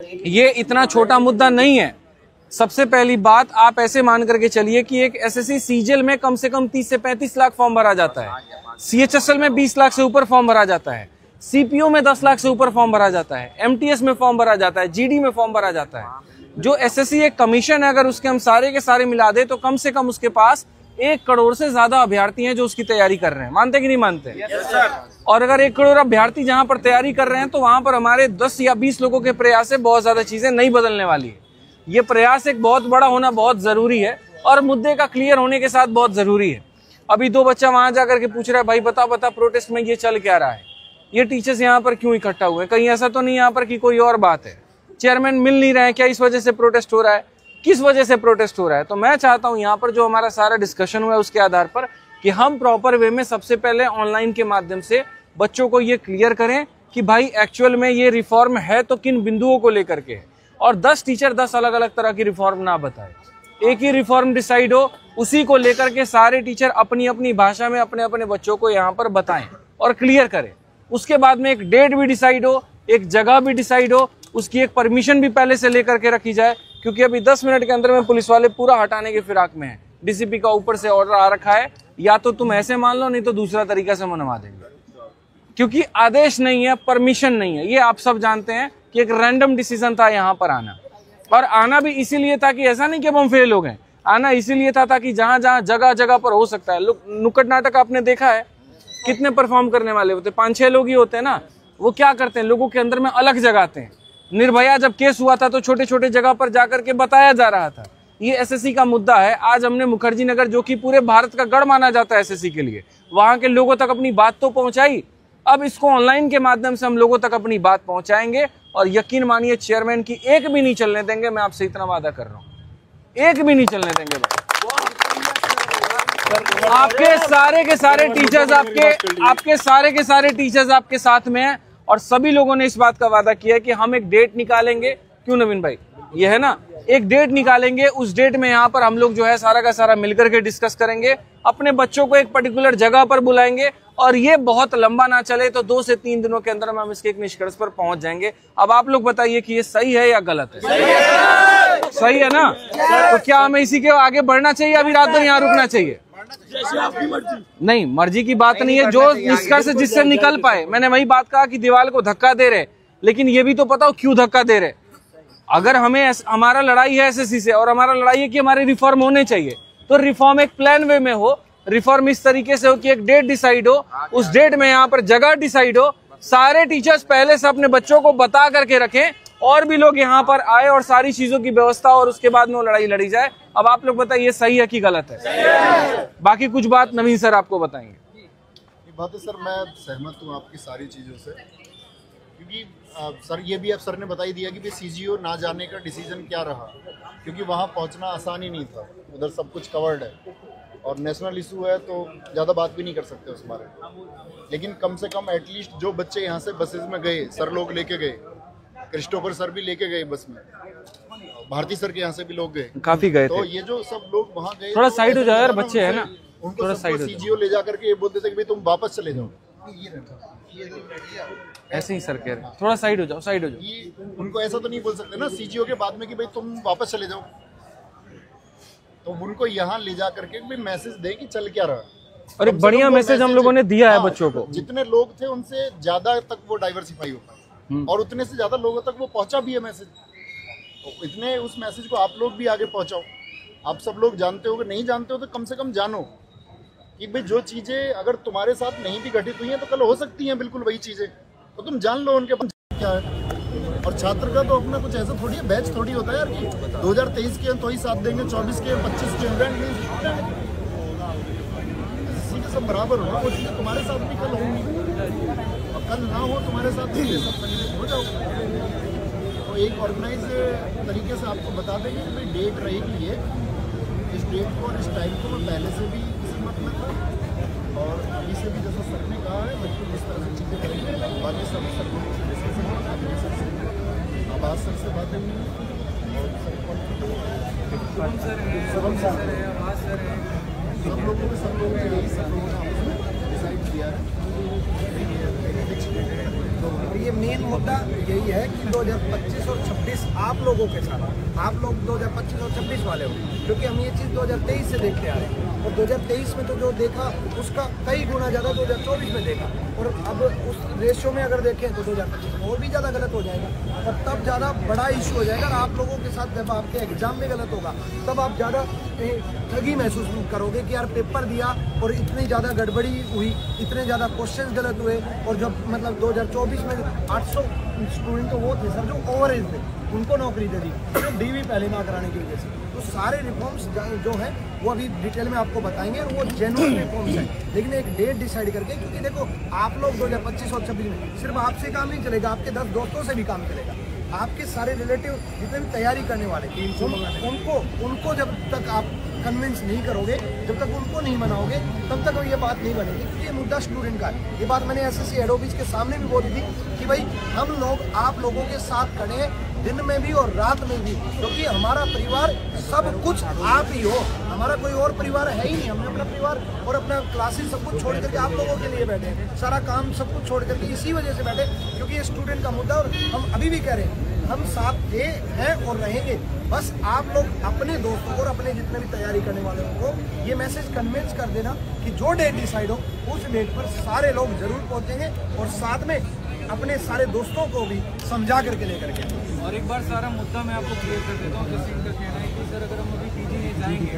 ये इतना छोटा मुद्दा नहीं है। सबसे पहली बात, आप ऐसे मान करके चलिए कि एक एसएससी सीजीएल में कम से कम 30 से 35 लाख फॉर्म भरा जाता है, सीएचएसएल में 20 लाख से ऊपर फॉर्म भरा जाता है, सीपीओ में 10 लाख से ऊपर फॉर्म भरा जाता है, एमटीएस में फॉर्म भरा जाता है, जीडी में फॉर्म भरा जाता है। जो एसएससी एक कमीशन है, अगर उसके हम सारे के सारे मिला दे तो कम से कम उसके पास 1 करोड़ से ज्यादा अभ्यर्थी हैं जो उसकी तैयारी कर रहे हैं। मानते कि नहीं मानते? और अगर 1 करोड़ अभ्यर्थी जहां पर तैयारी कर रहे हैं तो वहां पर हमारे 10 या 20 लोगों के प्रयास से बहुत ज्यादा चीजें नहीं बदलने वाली है। ये प्रयास एक बहुत बड़ा होना बहुत जरूरी है और मुद्दे का क्लियर होने के साथ बहुत जरूरी है। अभी 2 बच्चा वहां जाकर के पूछ रहा है, भाई बता प्रोटेस्ट में ये चल क्या रहा है, ये टीचर्स यहाँ पर क्यों इकट्ठा हुए, कहीं ऐसा तो नहीं यहाँ पर कि कोई और बात है, चेयरमैन मिल नहीं रहे हैं क्या, इस वजह से प्रोटेस्ट हो रहा है, किस वजह से प्रोटेस्ट हो रहा है। तो मैं चाहता हूं यहाँ पर जो हमारा सारा डिस्कशन हुआ है उसके आधार पर कि हम प्रॉपर वे में सबसे पहले ऑनलाइन के माध्यम से बच्चों को ये क्लियर करें कि भाई एक्चुअल में ये रिफॉर्म है तो किन बिंदुओं को लेकर के, और 10 टीचर 10 अलग अलग तरह की रिफॉर्म ना बताए, एक ही रिफॉर्म डिसाइड हो, उसी को लेकर के सारे टीचर अपनी अपनी भाषा में अपने अपने बच्चों को यहाँ पर बताएं और क्लियर करें। उसके बाद में एक डेट भी डिसाइड हो, एक जगह भी डिसाइड हो, उसकी एक परमिशन भी पहले से लेकर के रखी जाए, क्योंकि अभी 10 मिनट के अंदर में पुलिस वाले पूरा हटाने के फिराक में है। डीसीपी का ऊपर से ऑर्डर आ रखा है, या तो तुम ऐसे मान लो नहीं तो दूसरा तरीका से मनवा देंगे, क्योंकि आदेश नहीं है, परमिशन नहीं है। ये आप सब जानते हैं कि एक रैंडम डिसीजन था यहाँ पर आना, और आना भी इसीलिए था कि ऐसा नहीं कि हम फेल हो गए, आना इसीलिए था ताकि जहां जहां जगह जगह पर हो सकता है। नुक्कड़ नाटक आपने देखा है, कितने परफॉर्म करने वाले होते, 5-6 लोग ही होते हैं ना, वो क्या करते हैं, लोगों के अंदर में अलग जगाते हैं। निर्भया जब केस हुआ था तो छोटे छोटे जगह पर जाकर के बताया जा रहा था। ये एसएससी का मुद्दा है। आज हमने मुखर्जी नगर, जो कि पूरे भारत का गढ़ माना जाता है एसएससी के लिए, वहां के लोगों तक अपनी बात तो पहुंचाई। अब इसको ऑनलाइन के माध्यम से हम लोगों तक अपनी बात पहुंचाएंगे, और यकीन मानिए चेयरमैन की एक भी नहीं चलने देंगे। मैं आपसे इतना वादा कर रहा हूँ, एक भी नहीं चलने देंगे भाई। आपके सारे के सारे टीचर्स आपके सारे के सारे टीचर्स आपके साथ में हैं, और सभी लोगों ने इस बात का वादा किया है कि हम एक डेट निकालेंगे। क्यों नवीन भाई, ये है ना, एक डेट निकालेंगे, उस डेट में यहाँ पर हम लोग जो है सारा का सारा मिलकर के डिस्कस करेंगे, अपने बच्चों को एक पर्टिकुलर जगह पर बुलाएंगे, और ये बहुत लंबा ना चले तो 2 से 3 दिनों के अंदर हम इसके एक निष्कर्ष पर पहुंच जाएंगे। अब आप लोग बताइए कि ये सही है या गलत है? सही है ना? तो क्या हमें इसी के आगे बढ़ना चाहिए, अभी रात भर यहाँ रुकना चाहिए? नहीं, मर्जी की बात नहीं है, जो निष्कर्ष जिससे निकल पाए। मैंने वही बात कहा कि दीवार को धक्का दे रहे, लेकिन ये भी तो पता हो क्यों धक्का दे रहे। अगर हमें हमारा लड़ाई है एसएससी से, और हमारा लड़ाई है कि हमारे रिफॉर्म होने चाहिए, तो रिफॉर्म एक प्लान वे में हो, रिफॉर्म इस तरीके से हो कि एक डेट डिसाइड हो, उस डेट में यहाँ पर जगह डिसाइड हो, सारे टीचर्स पहले से अपने बच्चों को बता करके रखें, और भी लोग यहाँ पर आए और सारी चीजों की व्यवस्था, और उसके बाद में वो लड़ाई लड़ी जाए। अब आप लोग बताइए सही है कि गलत है? बाकी कुछ बात नवीन सर आपको बताएंगे। ये बात है सर, मैं सहमत हूँ आपकी सारी चीज़ों से, क्योंकि सर ये भी आप सर ने बता ही दिया कि सीजीओ ना जाने का डिसीजन क्या रहा, क्योंकि वहाँ पहुँचना आसान ही नहीं था, उधर सब कुछ कवर्ड है, और नेशनल इशू है तो ज़्यादा बात भी नहीं कर सकते उस बारे में। लेकिन कम से कम एटलीस्ट जो बच्चे यहाँ से बसेज में गए, सर लोग लेके गए, क्रिस्टोफर सर भी लेके गए बस में, भारती सर के यहाँ से भी लोग गए, काफी गए तो ये जो सब लोग वहाँ गए, थोड़ा साइड हो जाए यार, बच्चे है ना, उनको थोड़ा साइड सीजीओ ले जा करके ये बोलते थे कि भाई तुम वापस चले जाओ। ऐसे ही सर कह रहे, थोड़ा साइड हो जाओ, साइड हो जाओ। ये उनको ऐसा तो नहीं बोल सकते ना सीजीओ के बाद में कि भाई तुम वापस चले जाओ, तो उनको यहाँ ले जा करके भाई मैसेज दें कि चल क्या रहा। और एक बढ़िया मैसेज हम लोगों ने दिया है बच्चों को। जितने लोग थे उनसे ज्यादा तक वो डाइवर्सिफाई हो पाए, और उतने से ज्यादा लोगों तक वो पहुंचा भी है मैसेज। तो इतने उस मैसेज को आप लोग भी आगे पहुंचाओ। आप सब लोग जानते हो, कि नहीं जानते हो तो कम से कम जानो कि भाई जो चीजें अगर तुम्हारे साथ नहीं भी घटित हुई हैं तो कल हो सकती हैं बिल्कुल वही चीजें, तो तुम जान लो उनके पास क्या है। और छात्र का तो अपना कुछ ऐसा थोड़ी है, बैच थोड़ी होता है यार कि 2023 के तो ही साथ देंगे, 24 के 25 के इसी के सब बराबर हो, वो चीज़ें तुम्हारे साथ भी कल होंगी, और कल ना हो तुम्हारे साथ भी सब हो जाओ। तो एक ऑर्गेनाइज तरीके से आपको बता देंगे कि भाई डेट रहेगी ये, इस डेट को और इस टाइम को मैं पहले से भी किसी मत में था, और अभी से भी जैसा सर ने कहा है बिल्कुल इस तरह से चीज़ें करेंगे। बाकी सब आवाज सर से बातें हुई, और सब लोगों ने यही सब लोगों ने आपस में डिसाइड किया है। और ये मेन मुद्दा यही है कि 2025 और 26 आप लोगों के साथ, आप लोग 2025 और 26 वाले हो, क्योंकि हम ये चीज़ 2023 से देखते आ रहे हैं और 2023 में तो जो देखा उसका कई गुना ज़्यादा 2024 में देखा, और अब उस रेशियो में अगर देखें तो 2025 में और भी ज़्यादा गलत हो जाएगा और तब ज़्यादा बड़ा इशू हो जाएगा। और आप लोगों के साथ जब आपके एग्जाम में गलत होगा तब आप ज़्यादा ठगी महसूस करोगे कि यार पेपर दिया और इतनी ज़्यादा गड़बड़ी हुई, इतने ज़्यादा क्वेश्चन गलत हुए, और जब मतलब 2024 में 800 स्टूडेंट तो वो थे सर जो ओवर एज थे, उनको नौकरी दे दी तो डीवी पहले ना कराने की वजह से। तो सारे रिफॉर्म्स जो हैं वो अभी डिटेल में आपको बताएंगे और वो जेन्युइन रिफॉर्म्स हैं, लेकिन एक डेट डिसाइड करके, क्योंकि देखो आप लोग 2025 और 26 में सिर्फ आपसे काम नहीं चलेगा, आपके 10 दोस्तों से भी काम चलेगा, आपके सारे रिलेटिव जितने भी तैयारी करने वाले उनको जब तक आप कन्विंस नहीं करोगे, जब तक उनको नहीं मनाओगे तब तक ये बात नहीं बनेगी, क्योंकि ये मुद्दा स्टूडेंट का है। ये बात मैंने एसएससी हेड ऑफिस के सामने भी बोली थी कि भाई हम लोग आप लोगों के साथ खड़े हैं दिन में भी और रात में भी, क्योंकि हमारा परिवार सब कुछ आप ही हो, हमारा कोई और परिवार है ही नहीं। हमने अपना परिवार और अपना क्लासेस सब कुछ छोड़ करके आप लोगों के लिए बैठे हैं, सारा काम सब कुछ छोड़ करके इसी वजह से बैठे, क्योंकि ये स्टूडेंट का मुद्दा। और हम अभी भी कह रहे हैं हम साथ थे, हैं और रहेंगे, बस आप लोग अपने दोस्तों को और अपने जितने भी तैयारी करने वाले को ये मैसेज कन्विंस कर देना कि जो डेट डिसाइड हो उस डेट पर सारे लोग जरूर पहुंचेंगे और साथ में अपने सारे दोस्तों को भी समझा करके लेकर के। और एक बार सारा मुद्दा मैं आपको क्लियर कर देता हूँ। जैसे इनका कहना है कि सर अगर हम अभी पीजी नहीं जाएंगे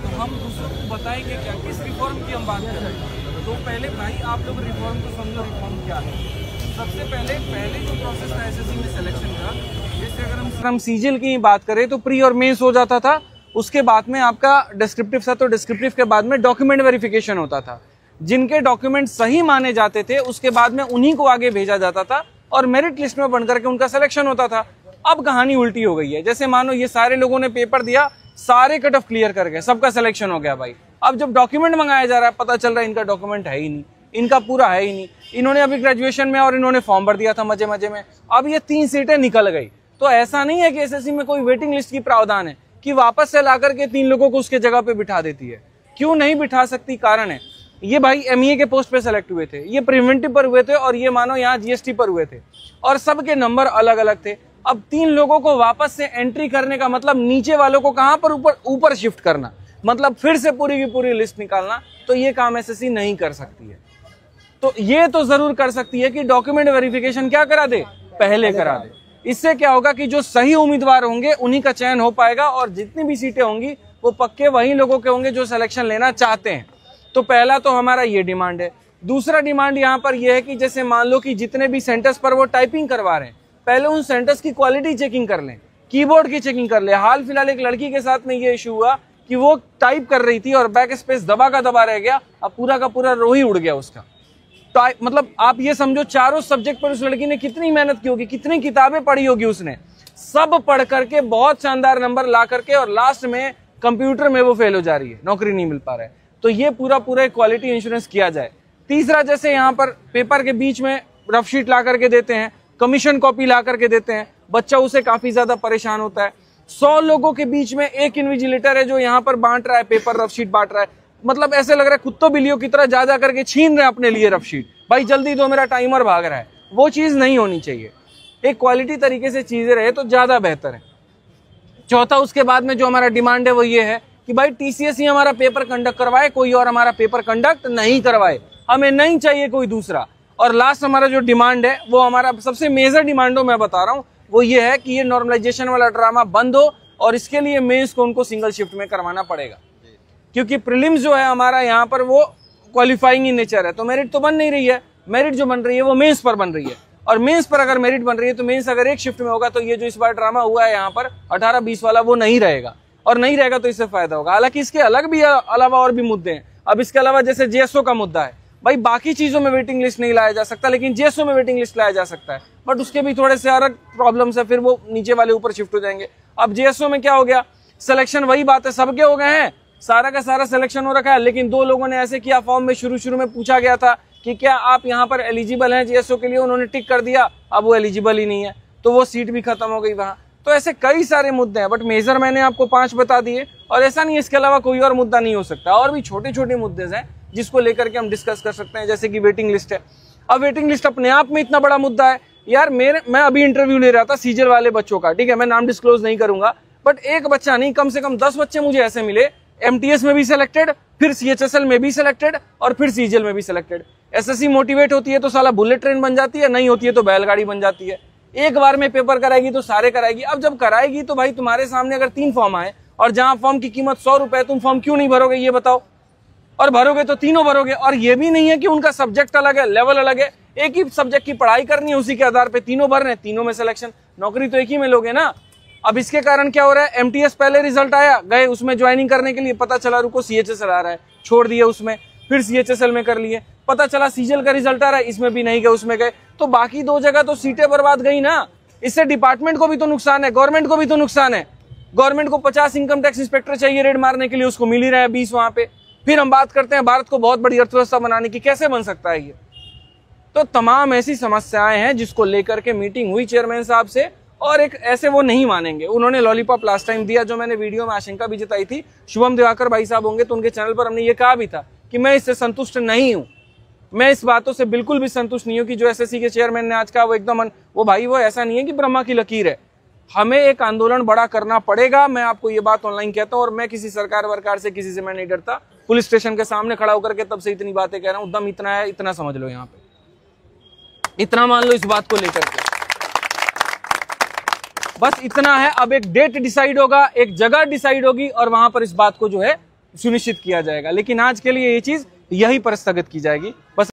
तो हम दूसरों को बताएंगे क्या, किस रिफॉर्म की हम बात कर रहे हैं। तो पहले भाई आप लोग रिफॉर्म को समझो, रिफॉर्म क्या है। सबसे पहले जो प्रोसेस था एसएससी में सिलेक्शन का, जैसे अगर हम सीजीएल की बात करें तो प्री और मेंस हो जाता था, उसके बाद में आपका डिस्क्रिप्टिव था, तो डिस्क्रिप्टिव के बाद में डॉक्यूमेंट वेरिफिकेशन होता था। जिनके डॉक्यूमेंट सही माने जाते थे उसके बाद में उन्हीं को आगे भेजा जाता था और मेरिट लिस्ट में बन करके उनका सिलेक्शन होता था। अब कहानी उल्टी हो गई है। जैसे मानो ये सारे लोगों ने पेपर दिया, सारे कट ऑफ क्लियर कर गए, सबका सिलेक्शन हो गया भाई। अब जब डॉक्यूमेंट मंगाया जा रहा है पता चल रहा है इनका डॉक्यूमेंट है ही नहीं, इनका पूरा है ही नहीं। इन्होंने अभी ग्रेजुएशन में और इन्होंने फॉर्म भर दिया था मजे मजे में, अब ये 3 सीटें निकल गई। तो ऐसा नहीं है कि एसएससी में कोई वेटिंग लिस्ट की प्रावधान है कि वापस से ला करके 3 लोगों को उसके जगह पे बिठा देती है। क्यों नहीं बिठा सकती? कारण है ये भाई एमईए के पोस्ट पे सेलेक्ट हुए थे, ये प्रिवेंटिव पर हुए थे और ये मानो यहाँ जीएसटी पर हुए थे और सबके नंबर अलग अलग थे। अब 3 लोगों को वापस से एंट्री करने का मतलब नीचे वालों को कहां पर ऊपर शिफ्ट करना, मतलब फिर से पूरी की पूरी लिस्ट निकालना। तो ये काम एसएससी नहीं कर सकती है। तो ये तो जरूर कर सकती है कि डॉक्यूमेंट वेरिफिकेशन क्या करा दे, पहले करा दे। इससे क्या होगा कि जो सही उम्मीदवार होंगे उन्हीं का चयन हो पाएगा और जितनी भी सीटें होंगी वो पक्के वही लोगों के होंगे जो सिलेक्शन लेना चाहते हैं। तो पहला तो हमारा ये डिमांड है। दूसरा डिमांड यहाँ पर यह है कि जैसे मान लो कि जितने भी सेंटर्स पर वो टाइपिंग करवा रहे हैं, पहले उन सेंटर्स की क्वालिटी चेकिंग कर लें, कीबोर्ड की चेकिंग कर ले। हाल फिलहाल एक लड़की के साथ में ये इशू हुआ कि वो टाइप कर रही थी और बैक स्पेस दबा का दबा रह गया, अब पूरा का पूरा रो ही उड़ गया उसका। मतलब आप ये समझो चारों सब्जेक्ट पर उस लड़की ने कितनी मेहनत की होगी, कितनी किताबें पढ़ी होगी उसने, सब पढ़ करके बहुत शानदार नंबर ला करके और लास्ट में कंप्यूटर में वो फेल हो जा रही है, नौकरी नहीं मिल पा रहा है। तो ये पूरा क्वालिटी इंश्योरेंस किया जाए। तीसरा, जैसे यहाँ पर पेपर के बीच में रफ शीट ला करके देते हैं, कमीशन कॉपी ला करके देते हैं, बच्चा उसे काफी ज्यादा परेशान होता है। 100 लोगों के बीच में एक इन्विजिलेटर है जो यहाँ पर बांट रहा है, पेपर रफ शीट बांट रहा है। मतलब ऐसे लग रहा है कुत्तों बिल्लियों की तरह जा करके छीन रहे हैं अपने लिए रफ शीट। भाई जल्दी दो, मेरा टाइमर भाग रहा है। वो चीज नहीं होनी चाहिए। एक क्वालिटी तरीके से चीजें रहे तो ज्यादा बेहतर है। चौथा, उसके बाद में जो हमारा डिमांड है वो ये है कि भाई टीसीएस ही हमारा पेपर कंडक्ट करवाए, कोई और हमारा पेपर कंडक्ट नहीं करवाए, हमें नहीं चाहिए कोई दूसरा। और लास्ट हमारा जो डिमांड है वो हमारा सबसे मेजर डिमांड हो मैं बता रहा हूँ, वो ये है कि ये नॉर्मलाइजेशन वाला ड्रामा बंद हो और इसके लिए मेंस को उनको सिंगल शिफ्ट में करवाना पड़ेगा। क्योंकि प्रीलिम्स जो है हमारा यहाँ पर वो क्वालिफाइंग इन नेचर है, तो मेरिट तो बन नहीं रही है। मेरिट जो बन रही है वो मेंस पर बन रही है और मेंस पर अगर मेरिट बन रही है तो मेंस अगर एक शिफ्ट में होगा तो ये जो इस बार ड्रामा हुआ है यहाँ पर 18-20 वाला वो नहीं रहेगा और नहीं रहेगा तो इससे फायदा होगा। हालांकि इसके अलग भी अलावा और भी मुद्दे हैं। अब इसके अलावा जैसे जेएसओ का मुद्दा है, भाई बाकी चीजों में वेटिंग लिस्ट नहीं लाया जा सकता लेकिन जेएसओ में वेटिंग लिस्ट लाया जा सकता है, बट उसके भी थोड़े से अलग प्रॉब्लम्स है, फिर वो नीचे वाले ऊपर शिफ्ट हो जाएंगे। अब जेएसओ में क्या हो गया, सिलेक्शन वही बात है, सबके हो गए हैं, सारा का सारा सिलेक्शन हो रखा है, लेकिन 2 लोगों ने ऐसे किया, फॉर्म में शुरू में पूछा गया था कि क्या आप यहाँ पर एलिजिबल हैं जेएसओ के लिए, उन्होंने टिक कर दिया, अब वो एलिजिबल ही नहीं है तो वो सीट भी खत्म हो गई वहां। तो ऐसे कई सारे मुद्दे हैं, बट मेजर मैंने आपको 5 बता दिए और ऐसा नहीं इसके अलावा कोई और मुद्दा नहीं हो सकता। और भी छोटे छोटे मुद्दे हैं जिसको लेकर के हम डिस्कस कर सकते हैं, जैसे कि वेटिंग लिस्ट है। अब वेटिंग लिस्ट अपने आप में इतना बड़ा मुद्दा है यार। मैं अभी इंटरव्यू ले रहा था सीजीएल वाले बच्चों का, ठीक है, मैं नाम डिस्क्लोज नहीं करूंगा, बट एक बच्चा नहीं, कम से कम 10 बच्चे मुझे ऐसे मिले, एमटीएस में भी सिलेक्टेड, फिर सीएचएसएल में भी सिलेक्टेड और फिर सीजीएल में भी सिलेक्टेड। एसएससी मोटिवेट होती है तो साला बुलेट ट्रेन बन जाती है, नहीं होती है तो बैलगाड़ी बन जाती है। एक बार में पेपर कराएगी तो सारे कराएगी। अब जब कराएगी तो भाई तुम्हारे सामने अगर 3 फॉर्म आए और जहां फॉर्म की कीमत 100 रुपए, तुम फॉर्म क्यों नहीं भरोगे ये बताओ? और भरोगे तो तीनों भरोगे। और ये भी नहीं है कि उनका सब्जेक्ट अलग है, लेवल अलग है, एक ही सब्जेक्ट की पढ़ाई करनी है, उसी के आधार पे तीनों भर रहे हैं, तीनों में सिलेक्शन, नौकरी तो एक ही में लोगे ना। अब इसके कारण क्या हो रहा है, एमटीएस पहले रिजल्ट आया, गए उसमें ज्वाइनिंग करने के लिए, पता चला रुको सीएचएसएल आ रहा है, छोड़ दिए उसमें, फिर सीएचएसएल में कर लिए, पता चला सीजीएल का रिजल्ट आ रहा है, इसमें भी नहीं गए, उसमें गए, तो बाकी 2 जगह तो सीटें बर्बाद गई ना। इससे डिपार्टमेंट को भी तो नुकसान है, गवर्नमेंट को भी तो नुकसान है। गवर्नमेंट को 50 इनकम टैक्स इंस्पेक्टर चाहिए रेड मारने के लिए, उसको मिल ही रहा है 20 वहां पे। फिर हम बात करते हैं भारत को बहुत बड़ी अर्थव्यवस्था बनाने की, कैसे बन सकता है ये? तो तमाम ऐसी समस्याएं हैं जिसको लेकर के मीटिंग हुई चेयरमैन साहब से, और एक ऐसे वो नहीं मानेंगे। उन्होंने लॉलीपॉप लास्ट टाइम दिया, जो मैंने वीडियो में आशंका भी जताई थी, शुभम दिवाकर भाई साहब होंगे तो उनके चैनल पर हमने ये कहा भी था कि मैं इससे संतुष्ट नहीं हूं। मैं इस बातों से बिल्कुल भी संतुष्ट नहीं हूं कि जो एसएससी के चेयरमैन ने आज कहा वो एकदम वो भाई वो ऐसा नहीं है कि ब्रह्मा की लकीर है। हमें एक आंदोलन बड़ा करना पड़ेगा। मैं आपको ये बात ऑनलाइन कहता हूं, और मैं किसी सरकार वरकार से किसी से मैं नहीं डरता। पुलिस स्टेशन के सामने खड़ा होकर के तब से इतनी बातें कह रहा हूं, दम इतना है, इतना समझ लो, यहाँ पे इतना मान लो इस बात को लेकर के, बस इतना है। अब एक डेट डिसाइड होगा, एक जगह डिसाइड होगी और वहां पर इस बात को जो है सुनिश्चित किया जाएगा। लेकिन आज के लिए ये चीज यहीं पर स्थगित की जाएगी बस।